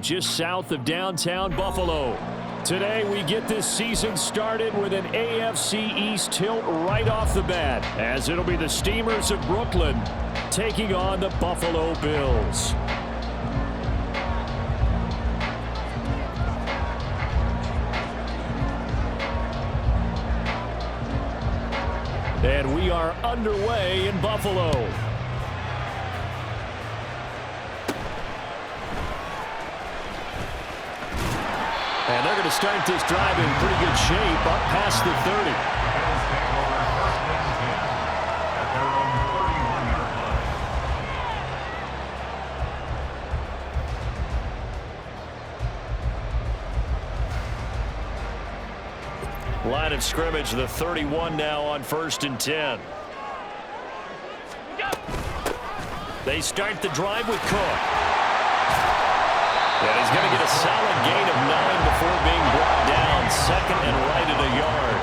just south of downtown Buffalo. Today we get this season started with an AFC East tilt right off the bat, as it'll be the Steamers of Brooklyn taking on the Buffalo Bills. And we are underway in Buffalo. And they're going to start this drive in pretty good shape up past the 30. Line of scrimmage, the 31 now on 1st and 10. They start the drive with Cook. And he's going to get a solid gain of 9 before being brought down. Second and right at a yard.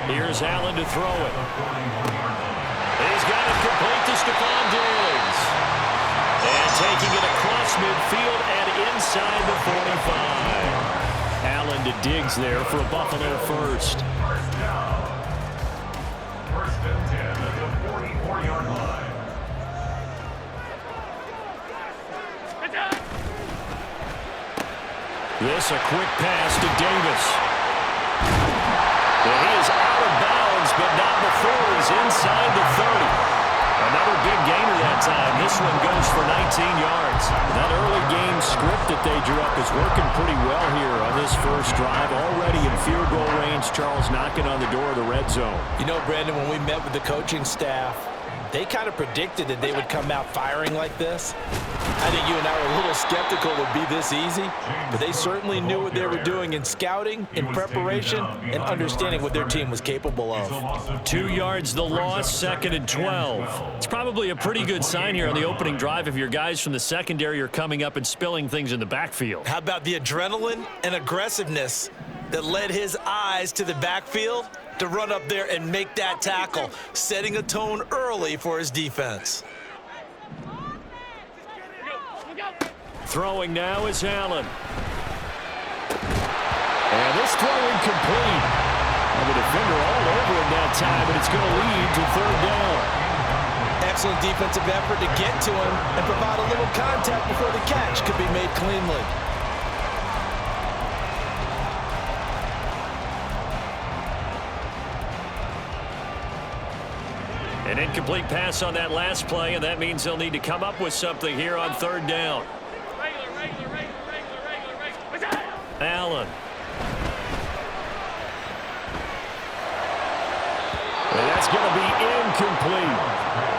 Here's Allen to throw it. He's got it complete to Stephon Diggs. And taking it across midfield and inside the 45. Allen to Diggs there for a Buffalo first. First and 10 at the 44-yard line. This a quick pass to Davis. And he is out of bounds, but not before he's inside the 30. Another big gainer that time. This one goes for 19 yards. That early game script that they drew up is working pretty well here on this first drive. Already in field goal range, Charles knocking on the door of the red zone. You know, Brandon, when we met with the coaching staff, they kind of predicted that they would come out firing like this. I think you and I were a little skeptical it would be this easy, but they certainly knew what they were doing in scouting, in preparation, and understanding what their team was capable of. 2 yards the loss, 2nd and 12. It's probably a pretty good sign here on the opening drive if your guys from the secondary are coming up and spilling things in the backfield. How about the adrenaline and aggressiveness that led his eyes to the backfield to run up there and make that tackle, setting a tone early for his defense. Throwing now is Allen. And this throw incomplete. And the defender all over him that time, but it's going to lead to 3rd down. Excellent defensive effort to get to him and provide a little contact before the catch could be made cleanly. An incomplete pass on that last play, and that means they'll need to come up with something here on 3rd down. Allen. And that's going to be incomplete.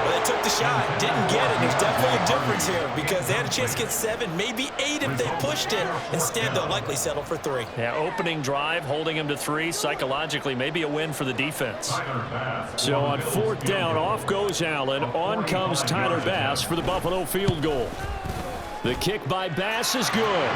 Well, they took the shot, didn't get it. There's definitely a difference here because they had a chance to get 7, maybe 8 if they pushed it. Instead, they'll likely settle for 3. Yeah, opening drive, holding them to 3. Psychologically, maybe a win for the defense. So on 4th down, off goes Allen. On comes Tyler Bass for the Buffalo field goal. The kick by Bass is good.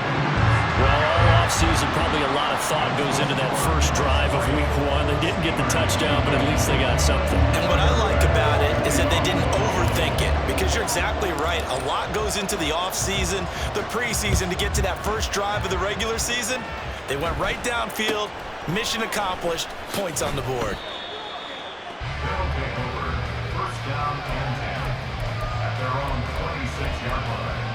Well, all offseason, probably a lot of thought goes into that first drive of week 1. They didn't get the touchdown, but at least they got something. And what I like about it is that they didn't overthink it, because you're exactly right. A lot goes into the offseason, the preseason to get to that first drive of the regular season. They went right downfield, mission accomplished, points on the board. They'll take over 1st down and 10 at their own 26-yard line.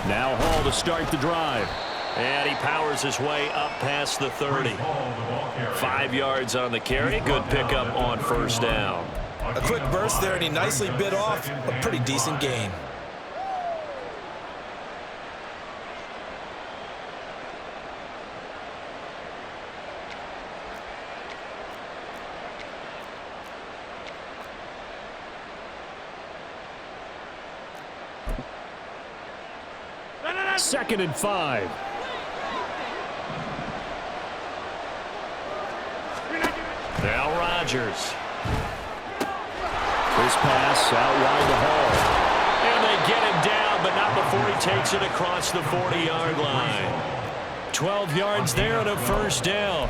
Now Hall to start the drive. And he powers his way up past the 30. 5 yards on the carry. Good pickup on 1st down. A quick burst there, and he nicely bit off a pretty decent gain. Second and 5. Now Rodgers. This pass out wide to Hall. And they get him down, but not before he takes it across the 40-yard line. 12 yards there and a first down.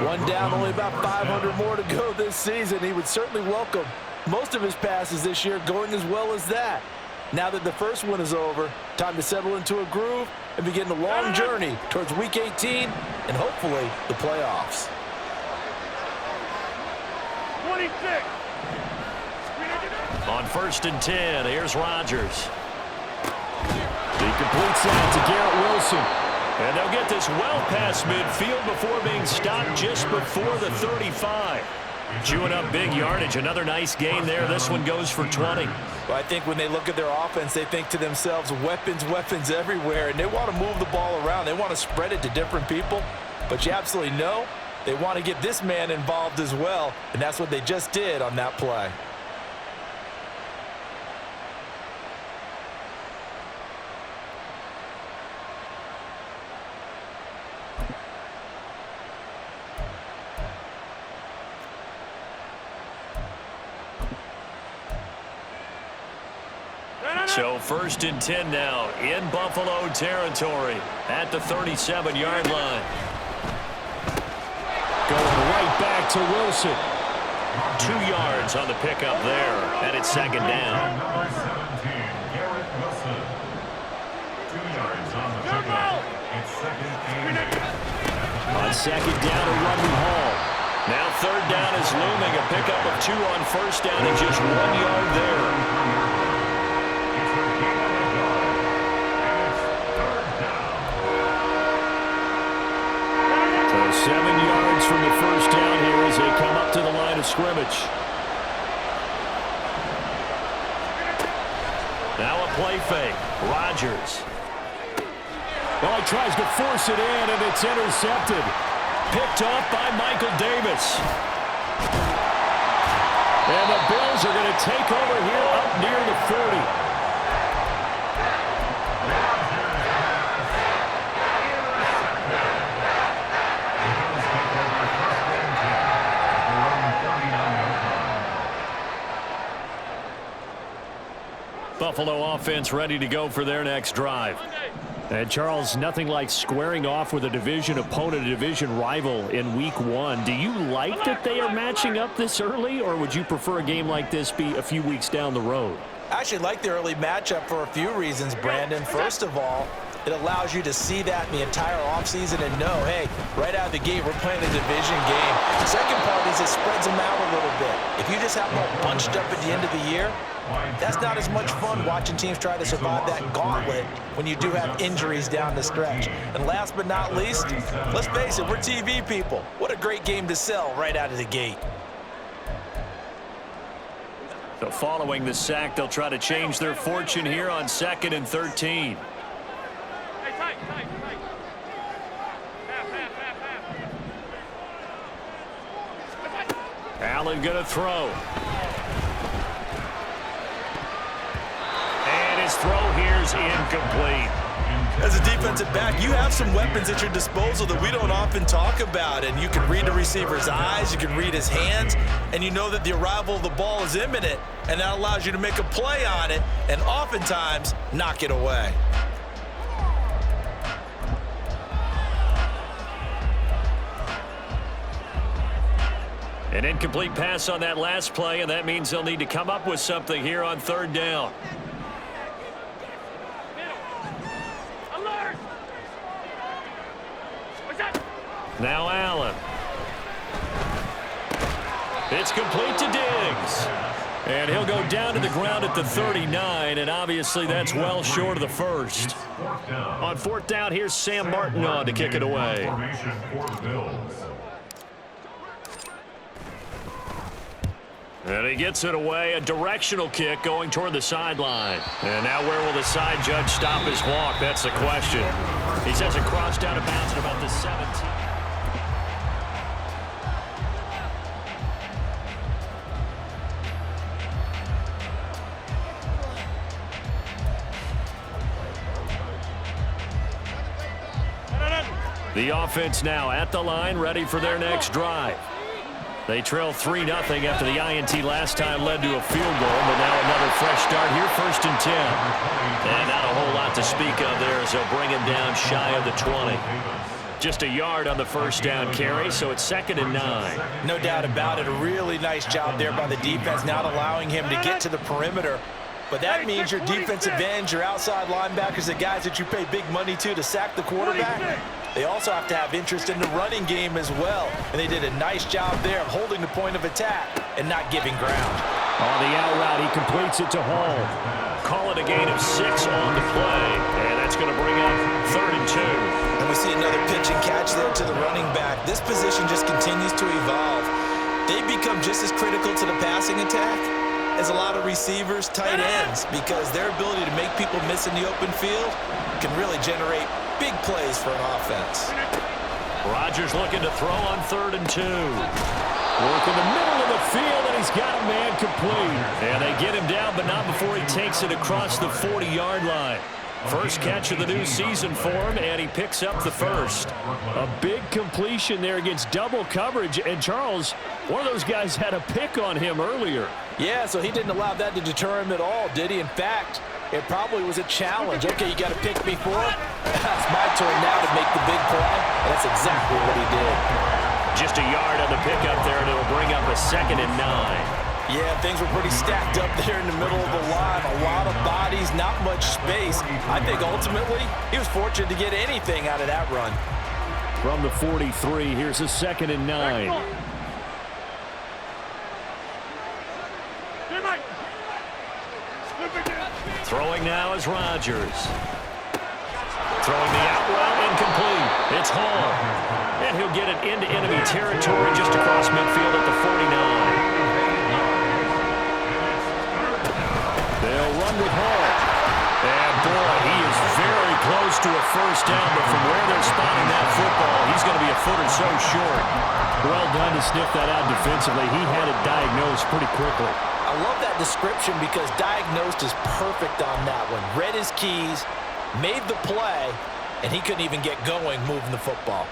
One down, only about 500 more to go this season. He would certainly welcome most of his passes this year going as well as that. Now that the first one is over, time to settle into a groove and begin the long journey towards Week 18 and hopefully the playoffs. 26. On 1st and 10, here's Rodgers. He completes that to Garrett Wilson. And they'll get this well past midfield before being stopped just before the 35. Chewing up big yardage. Another nice gain there. This one goes for 20. Well, I think when they look at their offense, they think to themselves, weapons, weapons everywhere. And they want to move the ball around. They want to spread it to different people. But you absolutely know they want to get this man involved as well. And that's what they just did on that play. So 1st and 10 now in Buffalo territory at the 37-yard line. Going right back to Wilson. 2 yards on the pickup there, and it's 2nd down. Number 17, Garrett Wilson. 2 yards on the pickup. It's 2nd and 8. On 2nd down, a run to Hall. Now 3rd down is looming. A pickup of 2 on 1st down and just 1 yard there. So 7 yards from the first down here as they come up to the line of scrimmage. Now a play fake. Rodgers. Well, he tries to force it in, and it's intercepted. Picked off by Michael Davis. And the Bills are going to take over here up near the 40. Buffalo offense ready to go for their next drive. And Charles, nothing like squaring off with a division opponent, a division rival in Week 1. Do you like that they are matching up this early, or would you prefer a game like this be a few weeks down the road? I actually like the early matchup for a few reasons, Brandon. First of all, it allows you to see that in the entire offseason and know, hey, right out of the gate, we're playing a division game. The second part is it spreads them out a little bit. If you just have them all bunched up at the end of the year, that's not as much fun watching teams try to survive that gauntlet when you do have injuries down the stretch. And last but not least, let's face it, we're TV people. What a great game to sell right out of the gate. So following the sack, they'll try to change their fortune here on 2nd and 13. Allen going to throw. And his throw here is incomplete. As a defensive back, you have some weapons at your disposal that we don't often talk about. And you can read the receiver's eyes, you can read his hands, and you know that the arrival of the ball is imminent. And that allows you to make a play on it and oftentimes knock it away. An incomplete pass on that last play, and that means they'll need to come up with something here on 3rd down. Now Allen. It's complete to Diggs. And he'll go down to the ground at the 39, and obviously that's well short of the first. On 4th down, here's Sam Martin on to kick it away. And he gets it away, a directional kick going toward the sideline. And now where will the side judge stop his walk? That's the question. He says it crossed out of bounds at about the 17. The offense now at the line, ready for their next drive. They trail 3-0 after the INT last time led to a field goal, but now another fresh start here, 1st and 10. And not a whole lot to speak of there as they'll bring him down shy of the 20. Just a yard on the first down carry, so it's 2nd and 9. No doubt about it. A really nice job there by the defense, not allowing him to get to the perimeter. But that means your defensive ends, your outside linebackers, the guys that you pay big money to sack the quarterback, they also have to have interest in the running game as well. And they did a nice job there of holding the point of attack and not giving ground. On the out route, he completes it to Hall. Call it a gain of 6 on the play, and that's going to bring up 3rd and 2. And we see another pitch and catch there to the running back. This position just continues to evolve. They become just as critical to the passing attack as a lot of receivers, tight ends, because their ability to make people miss in the open field can really generate big plays for an offense. Rodgers looking to throw on 3rd and 2. Work in the middle of the field, and he's got a man complete. And they get him down, but not before he takes it across the 40-yard line. First catch of the new season for him, and he picks up the first. A big completion there against double coverage, and Charles, one of those guys had a pick on him earlier. Yeah, so he didn't allow that to deter him at all, did he? In fact, it probably was a challenge. Okay, you got to pick me for it. It's my turn now to make the big play, and that's exactly what he did. Just a yard on the pickup there, and it'll bring up a 2nd and 9. Yeah, things were pretty stacked up there in the middle of the line. A lot of bodies, not much space. I think ultimately he was fortunate to get anything out of that run. From the 43, here's a 2nd and 9. Throwing now is Rodgers. Throwing the out route, incomplete. It's Hall. And he'll get it into enemy territory just across midfield at the 49. They'll run with Hall. And boy, he is very close to a first down, but from where they're spotting that football, he's going to be a foot or so short. Well done to sniff that out defensively. He had it diagnosed pretty quickly. I love that description because diagnosed is perfect on that one. Read his keys, made the play, and he couldn't even get going moving the football.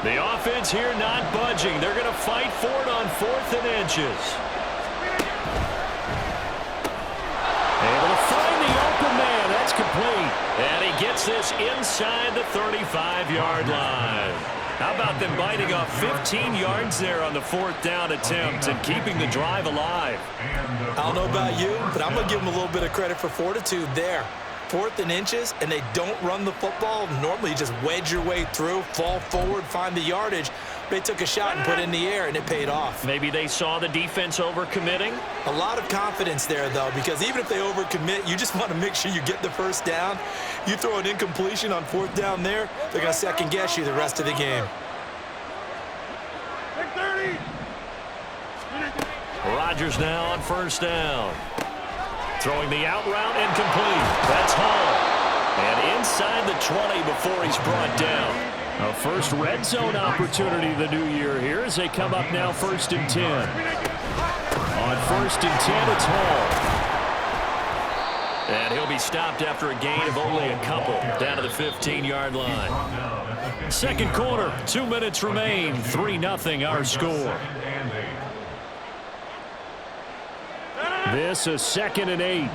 The offense here not budging. They're going to fight for it on 4th and inches. Able to find the open man. That's complete. And he gets this inside the 35-yard line. How about them biting off 15 yards there on the 4th down attempt and keeping the drive alive? I don't know about you, but I'm going to give them a little bit of credit for fortitude there. 4th and inches, and they don't run the football. Normally, you just wedge your way through, fall forward, find the yardage. They took a shot and put it in the air, and it paid off. Maybe they saw the defense overcommitting? A lot of confidence there, though, because even if they overcommit, you just want to make sure you get the first down. You throw an incompletion on 4th down there, they're going to second-guess you the rest of the game. Rodgers now on 1st down. Throwing the out route, incomplete. That's Hall. And inside the 20 before he's brought down. A first red zone opportunity of the new year here as they come up now 1st and 10. On 1st and 10, it's Hall. And he'll be stopped after a gain of only a couple down to the 15-yard line. Second quarter, 2 minutes remain. 3-0 our score. This is 2nd and 8.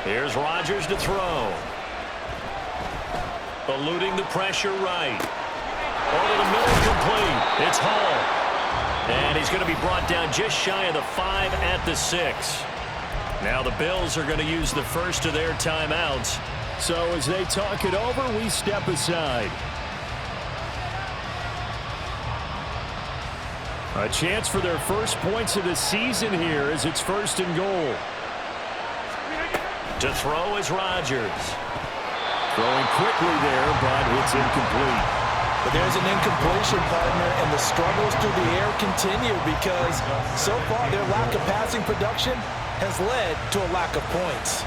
Here's Rodgers to throw. Eluding the pressure right. Over the middle, complete. It's Hall. And he's going to be brought down just shy of the 5 at the 6. Now the Bills are going to use the first of their timeouts. So as they talk it over, we step aside. A chance for their first points of the season here as it's 1st and goal. To throw is Rodgers. Throwing quickly there, but it's incomplete. But there's an incompletion, partner, and the struggles through the air continue because so far their lack of passing production has led to a lack of points.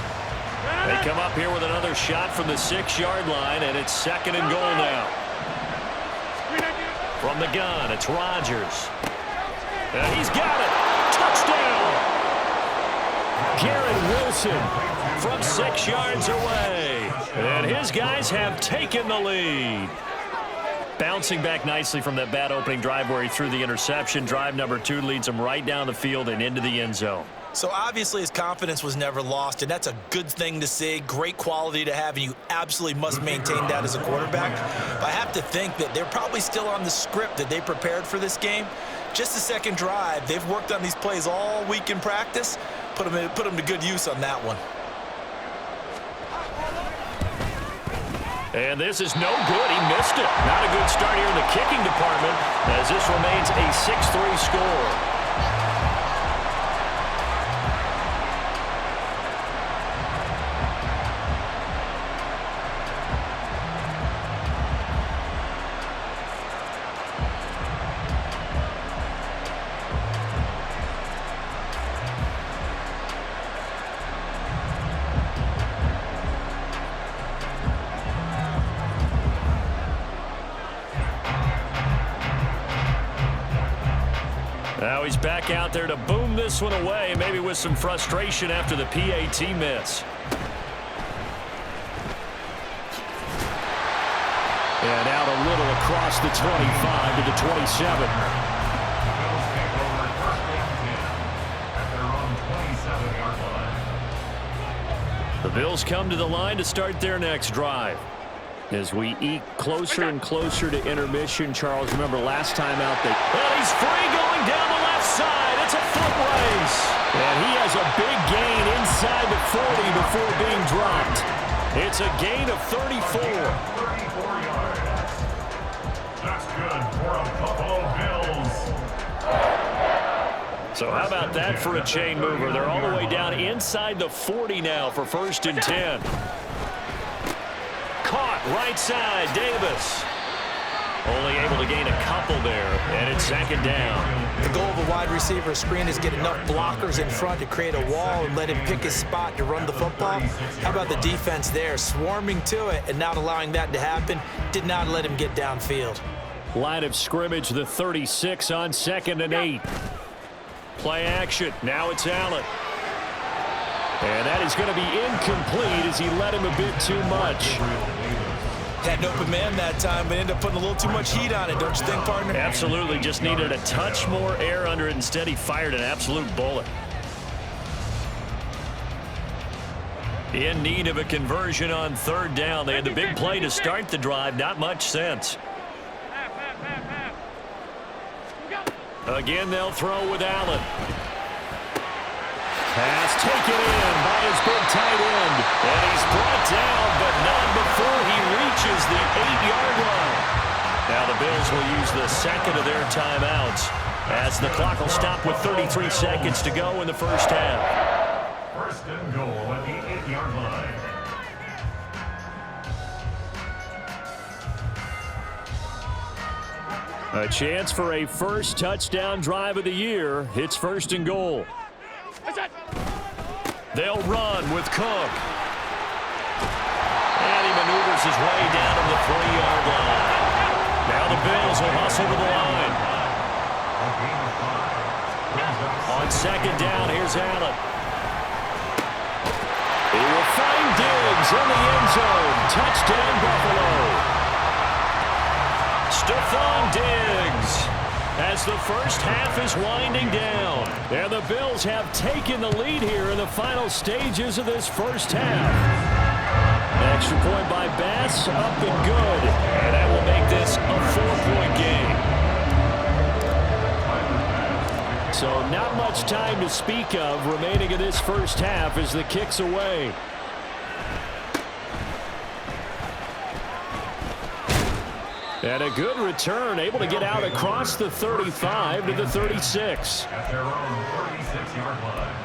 They come up here with another shot from the 6-yard line, and it's 2nd and goal now. From the gun, it's Rodgers. And he's got it. Touchdown. Garrett Wilson from 6 yards away. And his guys have taken the lead. Bouncing back nicely from that bad opening drive where he threw the interception. Drive number 2 leads him right down the field and into the end zone. So obviously his confidence was never lost, and that's a good thing to see, great quality to have, and you absolutely must maintain that as a quarterback. But I have to think that they're probably still on the script that they prepared for this game. Just the second drive, they've worked on these plays all week in practice. Put them to good use on that one. And this is no good. He missed it. Not a good start here in the kicking department as this remains a 6-3 score. Now he's back out there to boom this one away, maybe with some frustration after the PAT miss. And out a little across the 25 to the 27. The Bills come to the line to start their next drive. As we eke closer and closer to intermission, Charles, remember last time out they... Well, he's free going down the left side. It's a foot race. And he has a big gain inside the 40 before being dropped. It's a gain of 34. 34 yards. That's good for a Buffalo Bills. So how about that for a chain mover? They're all the way down inside the 40 now for 1st and 10. Caught right side, Davis. Only able to gain a couple there, and it's 2nd down. The goal of a wide receiver screen is get enough blockers in front to create a wall and let him pick his spot to run the football. How about the defense there, swarming to it and not allowing that to happen? Did not let him get downfield. Line of scrimmage, the 36 on 2nd and 8. Play action. Now it's Allen. And that is going to be incomplete as he let him a bit too much. Had an open man that time, but ended up putting a little too much heat on it, don't you think, partner? Absolutely. Just needed a touch more air under it. Instead, he fired an absolute bullet. In need of a conversion on 3rd down. They had the big play to start the drive. Not much sense. Again, they'll throw with Allen. Pass taken in by his big tight end. And he's brought down, but not before he reaches the 8-yard line. Now the Bills will use the 2nd of their timeouts as the clock will stop with 33 seconds to go in the 1st half. 1st and goal at the 8-yard line. A chance for a first touchdown drive of the year. It's 1st and goal. They'll run with Cook. And he maneuvers his way down to the 3-yard line. Now the Bills will hustle to the line. On 2nd down, here's Allen. He will find Diggs in the end zone. Touchdown, Buffalo. Stephon Diggs as the 1st half is winding down. And the Bills have taken the lead here in the final stages of this 1st half. An extra point by Bass, up and good. And that will make this a 4-point game. So not much time to speak of remaining in this 1st half as the kick's away. And a good return, able to get out across the 35 to the 36. At their own 36-yard line.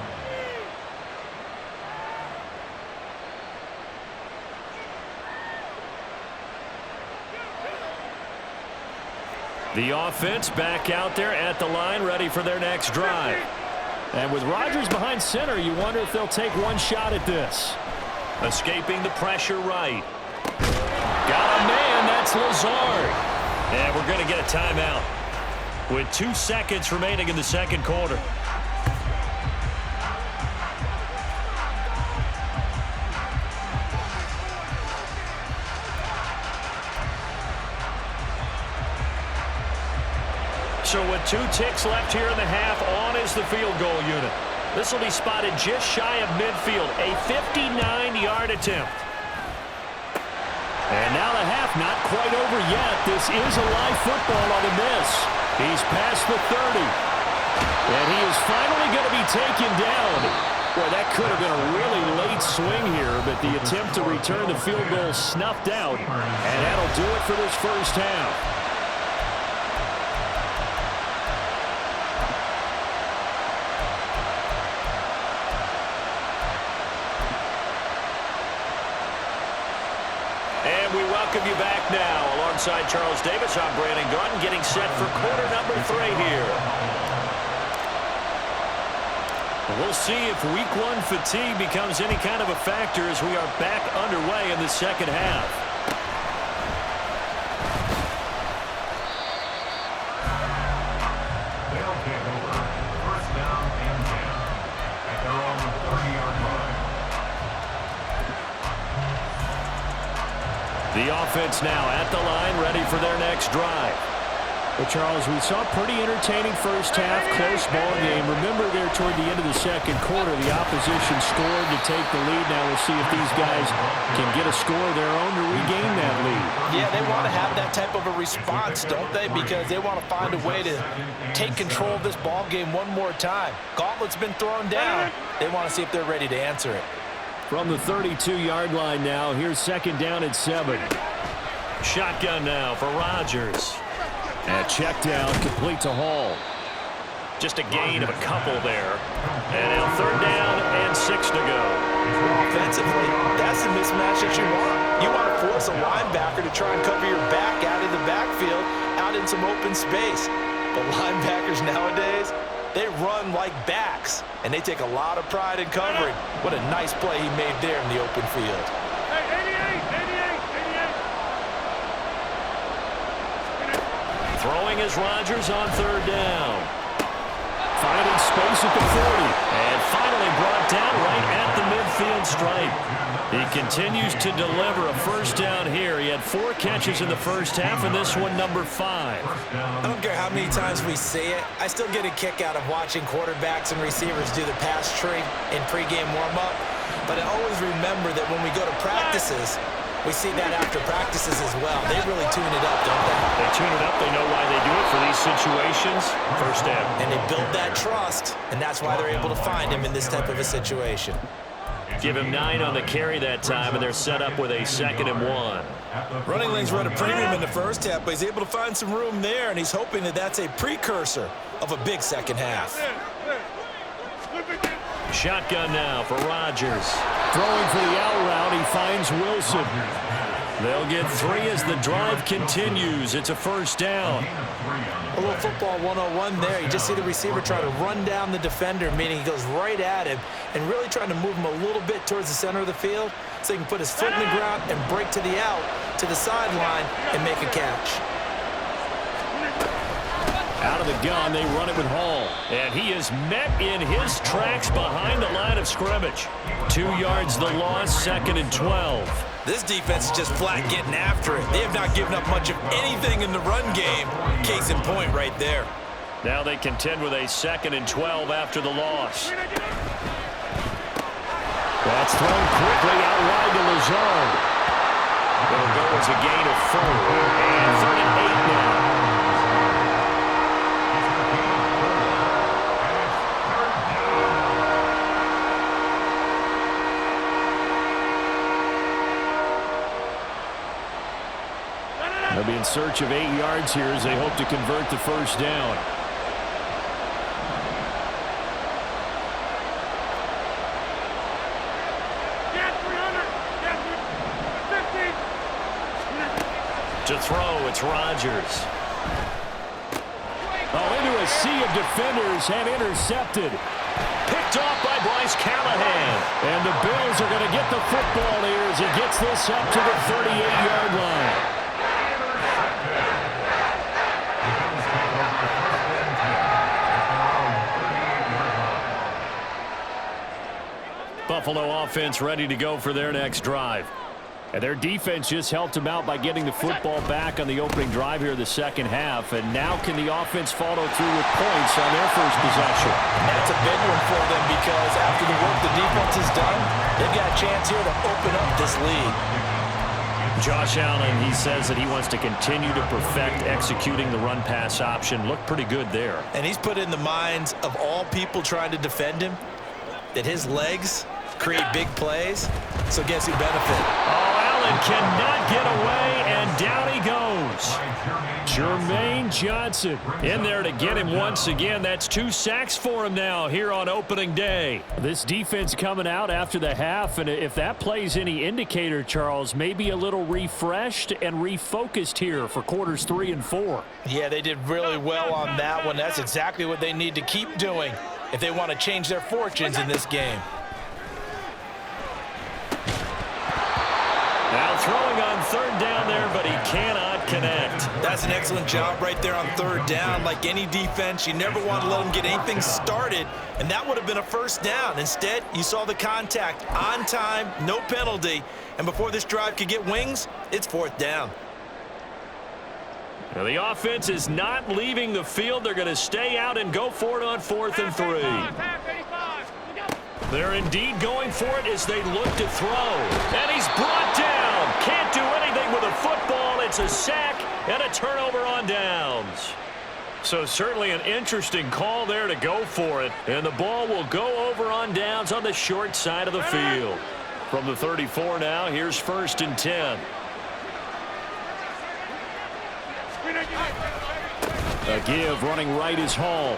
The offense back out there at the line, ready for their next drive. And with Rodgers behind center, you wonder if they'll take one shot at this. Escaping the pressure right. Got a man, that's Lazard. And we're going to get a timeout. with 2 seconds remaining in the second quarter. So with 2 ticks left here in the half, on is the field goal unit. This will be spotted just shy of midfield, a 59-yard attempt. And now the half not quite over yet. This is a live football on the miss. He's past the 30. And he is finally going to be taken down. Boy, that could have been a really late swing here, but the attempt to return the field goal snuffed out. And that'll do it for this first half. And we welcome you back now. Alongside Charles Davis, I'm Brandon Gaudin, getting set for quarter number 3 here. We'll see if week 1 fatigue becomes any kind of a factor as we are back underway in the second half. They'll take over. First down and 10 at their own 30-yard line. The offense now at the line, ready for their next drive. Well, Charles, we saw a pretty entertaining first half, close ball game. Remember there toward the end of the second quarter, the opposition scored to take the lead. Now we'll see if these guys can get a score of their own to regain that lead. Yeah, they want to have that type of a response, don't they? Because they want to find a way to take control of this ball game one more time. Gauntlet's been thrown down. They want to see if they're ready to answer it. From the 32-yard line now, here's second down at 7. Shotgun now for Rodgers. And check down, complete to Hall. Just a gain of a couple there. And now third down and 6 to go. Offensively, that's the mismatch that you want. You want to force a linebacker to try and cover your back out of the backfield, out in some open space. But linebackers nowadays, they run like backs, and they take a lot of pride in covering. What a nice play he made there in the open field. Throwing is Rodgers on third down. Finding space at the 40. And finally brought down right at the midfield stripe. He continues to deliver a first down here. He had 4 catches in the first half, and this one number 5. I don't care how many times we see it. I still get a kick out of watching quarterbacks and receivers do the pass tree in pregame warm-up. But I always remember that when we go to practices, we see that after practices as well. They really tune it up, don't they? They tune it up. They know why they do it for these situations. First down. And they build that trust, and that's why they're able to find him in this type of a situation. Give him 9 on the carry that time, and they're set up with a 2nd and 1. Running lanes run a premium in the first half, but he's able to find some room there, and he's hoping that that's a precursor of a big second half. Shotgun now for Rodgers. Throwing for the out route, he finds Wilson. They'll get 3 as the drive continues. It's a first down. A little football 101 there. You just see the receiver try to run down the defender, meaning he goes right at him and really trying to move him a little bit towards the center of the field so he can put his foot in the ground and break to the out, to the sideline, and make a catch. Out of the gun, they run it with Hall. And he is met in his tracks behind the line of scrimmage. 2 yards the loss, 2nd and 12. This defense is just flat getting after it. They have not given up much of anything in the run game. Case in point right there. Now they contend with a 2nd and 12 after the loss. That's thrown quickly out wide to Lazard. It'll go as a gain of 4. And 3rd and 8 now. They'll be in search of 8 yards here as they hope to convert the first down. To throw, it's Rodgers. Oh, into a sea of defenders and intercepted. Picked off by Bryce Callahan. And the Bills are going to get the football here as he gets this up to the 38-yard line. Buffalo offense ready to go for their next drive. And their defense just helped them out by getting the football back on the opening drive here in the second half. And now can the offense follow through with points on their first possession? And that's a big one for them because after the work the defense has done, they've got a chance here to open up this lead. Josh Allen, he says that he wants to continue to perfect executing the run-pass option. Looked pretty good there. And he's put in the minds of all people trying to defend him that his legs create big plays. So guess who benefit? Oh, Allen cannot get away, and down he goes. Jermaine Johnson in there to get him once again. That's 2 sacks for him now here on opening day. This defense coming out after the half, and if that plays any indicator, Charles, maybe a little refreshed and refocused here for quarters 3 and 4. Yeah, they did really well on that one. That's exactly what they need to keep doing if they want to change their fortunes in this game. Now throwing on third down there, but he cannot connect. That's an excellent job right there on third down. Like any defense, you never want to let them get anything started, and that would have been a first down. Instead, you saw the contact on time, no penalty, and before this drive could get wings, it's fourth down. Now the offense is not leaving the field. They're going to stay out and go for it on 4th and 3. They're indeed going for it as they look to throw. And he's brought down. Can't do anything with a football. It's a sack and a turnover on downs. So certainly an interesting call there to go for it. And the ball will go over on downs on the short side of the field. From the 34 now, here's 1st and 10. A give running right is Hall.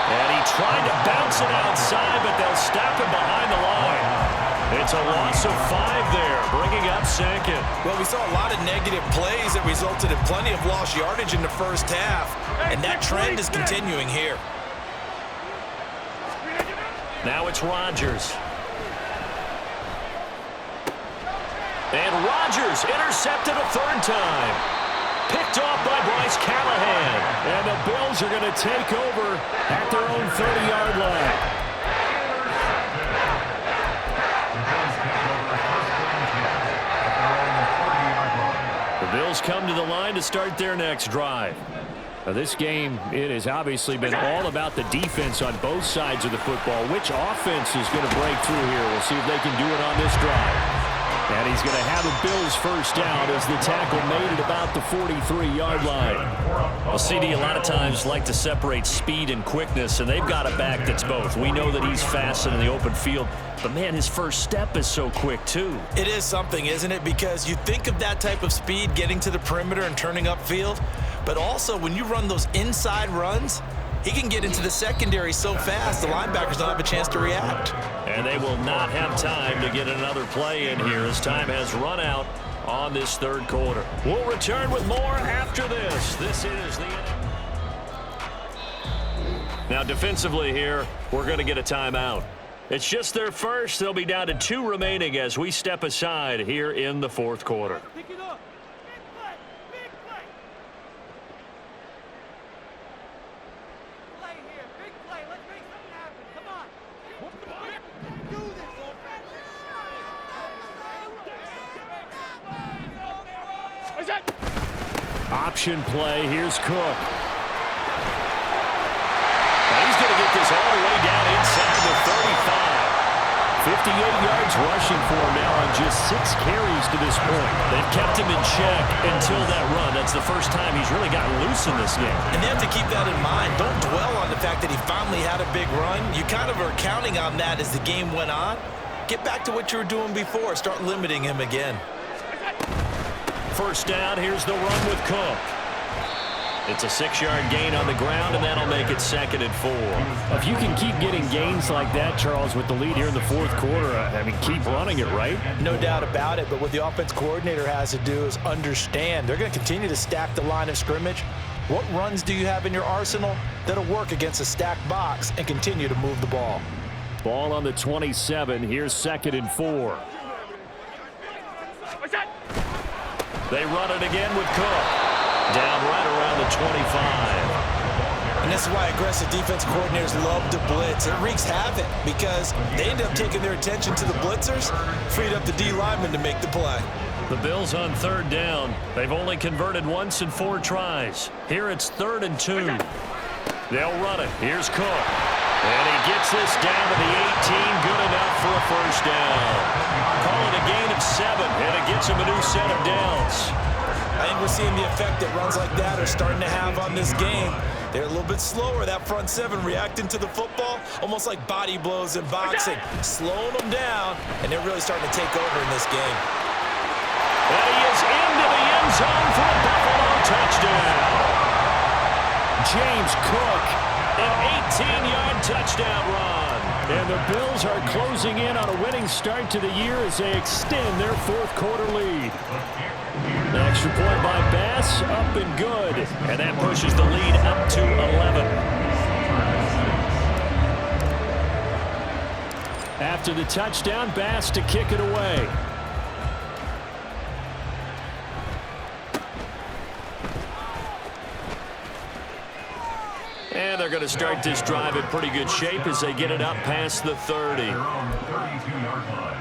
And he tried to bounce it outside, but they'll stop him behind the line. It's a loss of 5 there, bringing up 2nd. Well, we saw a lot of negative plays that resulted in plenty of lost yardage in the first half, and that trend is continuing here. Now it's Rodgers. And Rodgers intercepted a 3rd time. Picked off by Bryce Callahan. And the Bills are going to take over at their own 30-yard line. The Bills come to the line to start their next drive. Now this game, it has obviously been all about the defense on both sides of the football. Which offense is going to break through here? We'll see if they can do it on this drive. And he's going to have the Bills first down as the tackle made at about the 43-yard line. Well, CD, a lot of times like to separate speed and quickness, and they've got a back that's both. We know that he's fast in the open field, but, man, his first step is so quick, too. It is something, isn't it? Because you think of that type of speed getting to the perimeter and turning upfield, but also when you run those inside runs, he can get into the secondary so fast the linebackers don't have a chance to react. And they will not have time to get another play in here as time has run out on this 3rd quarter. We'll return with more after this. This is the... Now defensively here, we're going to get a timeout. It's just their first. They'll be down to 2 remaining as we step aside here in the 4th quarter. Option play. Here's Cook. Now he's going to get this all the way down inside the 35. 58 yards rushing for him now on just 6 carries to this point. They've kept him in check until that run. That's the first time he's really gotten loose in this game. And they have to keep that in mind. Don't dwell on the fact that he finally had a big run. You kind of are counting on that as the game went on. Get back to what you were doing before. Start limiting him again. First down, here's the run with Cook. It's a 6-yard gain on the ground, and that'll make it 2nd and 4. If you can keep getting gains like that, Charles, with the lead here in the 4th quarter, I mean, keep running it, right? No doubt about it, but what the offense coordinator has to do is understand. They're going to continue to stack the line of scrimmage. What runs do you have in your arsenal that'll work against a stacked box and continue to move the ball? Ball on the 27. Here's 2nd and 4. They run it again with Cook. Down right around the 25. And This is why aggressive defense coordinators love to blitz. It wreaks havoc because they end up taking their attention to the blitzers, freed up the D lineman to make the play. The Bills on third down. They've only converted once in 4 tries. Here it's 3rd and 2. They'll run it. Here's Cook. And he gets this down to the 18. Good enough for a first down. Call it a gain of 7, and it gets him a new set of downs. I think we're seeing the effect that runs like that are starting to have on this game. They're a little bit slower, that front 7, reacting to the football, almost like body blows in boxing, slowing them down, and they're really starting to take over in this game. And he is into the end zone for a Buffalo touchdown. James Cook, an 18-yard touchdown run. And the Bills are closing in on a winning start to the year as they extend their 4th quarter lead. The extra point by Bass, up and good. And that pushes the lead up to 11. After the touchdown, Bass to kick it away. And they're going to start this drive in pretty good shape as they get it up past the 30. They're on the 32-yard line.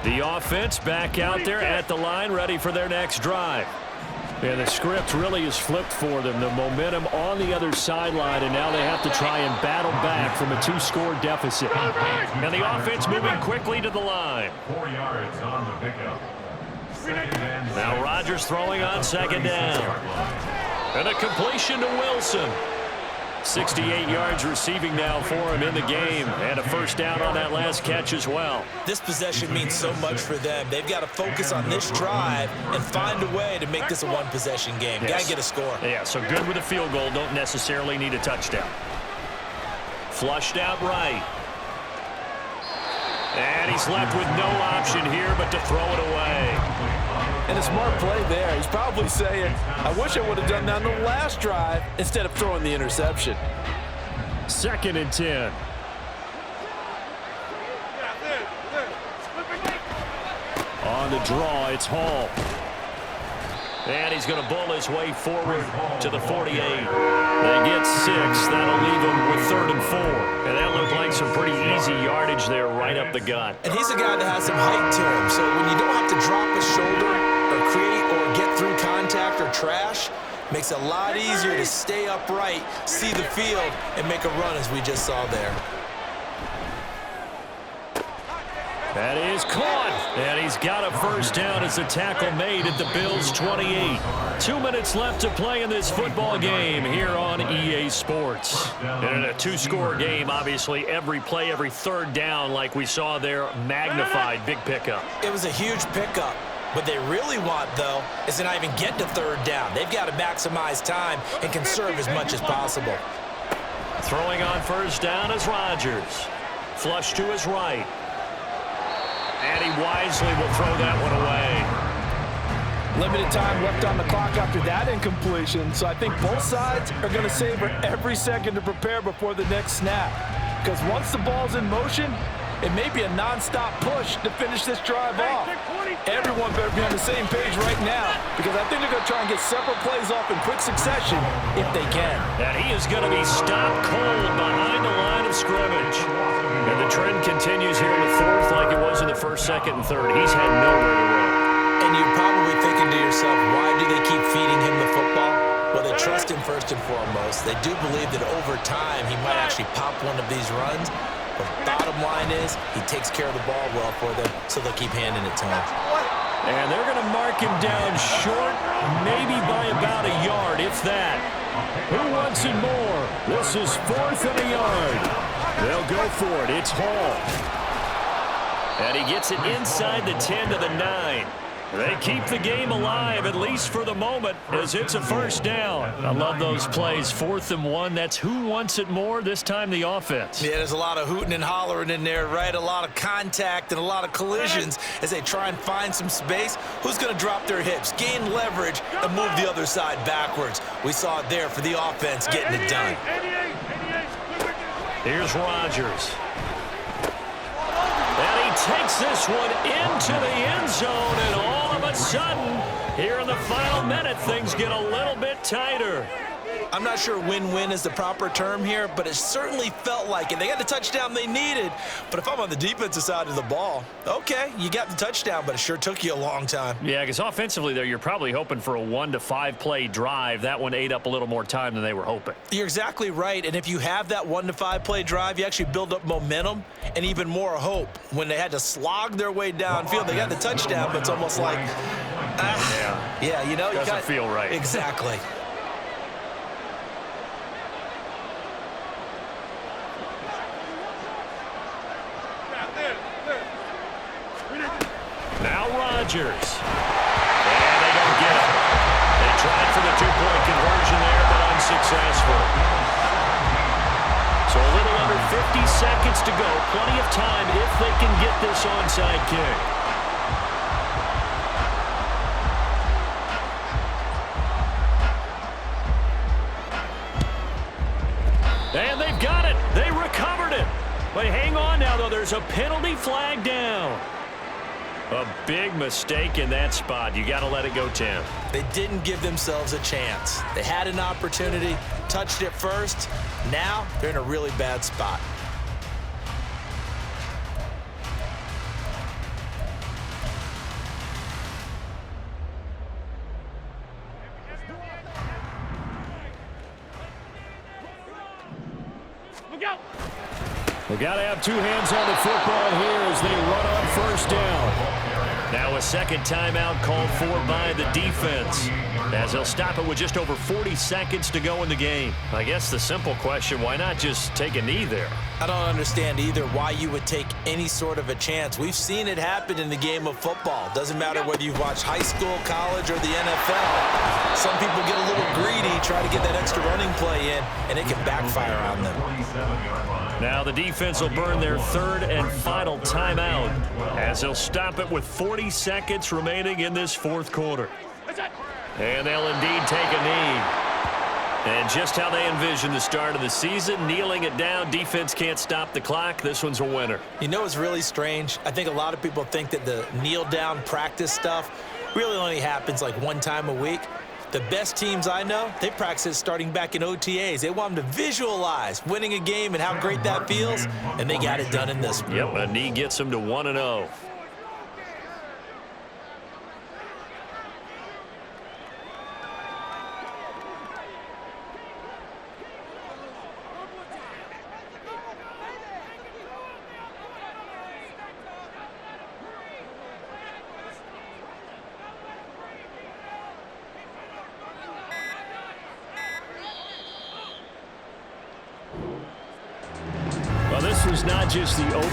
The offense back out there at the line, ready for their next drive. And the script really is flipped for them. The momentum on the other sideline, and now they have to try and battle back from a 2-score deficit. And the offense moving quickly to the line. 4 yards on the pickup. Now Rodgers throwing on 2nd down. And a completion to Wilson. 68 yards receiving now for him in the game, and a first down on that last catch as well. This possession means so much for them. They've got to focus on this drive and find a way to make this a 1-possession game. Yes. Got to get a score. Yeah, so good with a field goal. Don't necessarily need a touchdown. Flushed out right. And he's left with no option here but to throw it away. And a smart play there. He's probably saying, I wish I would have done that on the last drive instead of throwing the interception. 2nd and 10. On the draw, it's Hall. And he's going to bull his way forward to the 48. They get 6. That'll leave him with 3rd and 4. And that looked like some pretty easy yardage there right up the gut. And he's a guy that has some height to him. So when you don't have to drop a shoulder or create or get through contact or trash, makes it a lot easier to stay upright, see the field, and make a run as we just saw there. That is caught, and he's got a first down as the tackle made at the Bills' 28. 2 minutes left to play in this football game here on EA Sports. And in a 2-score game, obviously, every play, every 3rd down, like we saw there, magnified, big pickup. It was a huge pickup. What they really want, though, is to not even get to 3rd down. They've got to maximize time and conserve as much as possible. Throwing on first down is Rodgers. Flush to his right. And he wisely will throw that one away. Limited time left on the clock after that incompletion, so I think both sides are going to savor every second to prepare before the next snap. Because once the ball's in motion, it may be a non-stop push to finish this drive off. Everyone better be on the same page right now, because I think they're going to try and get several plays off in quick succession if they can. And he is going to be stopped cold behind the line of scrimmage. And the trend continues here in the 4th like it was in the 1st, 2nd, and 3rd. He's had nowhere to run. And you're probably thinking to yourself, why do they keep feeding him the football? Well, they trust him first and foremost. They do believe that over time he might actually pop one of these runs. But bottom line is he takes care of the ball well for them, so they'll keep handing it to him. And they're going to mark him down short, maybe by about a yard, if that. Who wants it more? This is 4th and a yard. They'll go for it. It's Hall. And he gets it inside the 10 to the 9. They keep the game alive, at least for the moment, as it's a first down. I love those plays. 4th and 1. That's who wants it more, this time the offense. Yeah, there's a lot of hooting and hollering in there, right? A lot of contact and a lot of collisions as they try and find some space. Who's going to drop their hips, gain leverage, and move the other side backwards? We saw it there for the offense getting it done. Here's Rodgers. And he takes gets this one into the end zone, and all of a sudden, here in the final minute, things get a little bit tighter. I'm not sure win-win is the proper term here, but it certainly felt like it. They got the touchdown they needed, but if I'm on the defensive side of the ball, okay, you got the touchdown, but it sure took you a long time. Yeah, because offensively there, you're probably hoping for a 1 to 5 play drive. That one ate up a little more time than they were hoping. You're exactly right, and if you have that 1 to 5 play drive, you actually build up momentum and even more hope. When they had to slog their way downfield, they got the touchdown, but it's almost like, yeah, you know. Doesn't feel right. Exactly. Now Rodgers. And they don't get it. They tried for the 2-point conversion there, but unsuccessful. So a little under 50 seconds to go. Plenty of time if they can get this onside kick. And they've got it. They recovered it. But hang on now, though. There's a penalty flag down. A big mistake in that spot. You got to let it go, Tim. They didn't give themselves a chance. They had an opportunity, touched it first. Now they're in a really bad spot. They got to have two hands on the football here as they run on first down. Now a second timeout called for by the defense, as they'll stop it with just over 40 seconds to go in the game. I guess the simple question, why not just take a knee there? I don't understand either why you would take any sort of a chance. We've seen it happen in the game of football. Doesn't matter whether you've watched high school, college, or the NFL. Some people get a little greedy, try to get that extra running play in, and it can backfire on them. Now the defense will burn their third and final timeout as they'll stop it with 40 seconds remaining in this fourth quarter. And they'll indeed take a knee. And just how they envision the start of the season, kneeling it down, defense can't stop the clock. This one's a winner. You know what's really strange? I think a lot of people think that the kneel-down practice stuff really only happens like one time a week. The best teams I know, they practice it starting back in OTAs. They want them to visualize winning a game and how great that feels, and they got it done in this one. Yep, a knee gets them to 1-0. Well, this was not just the open.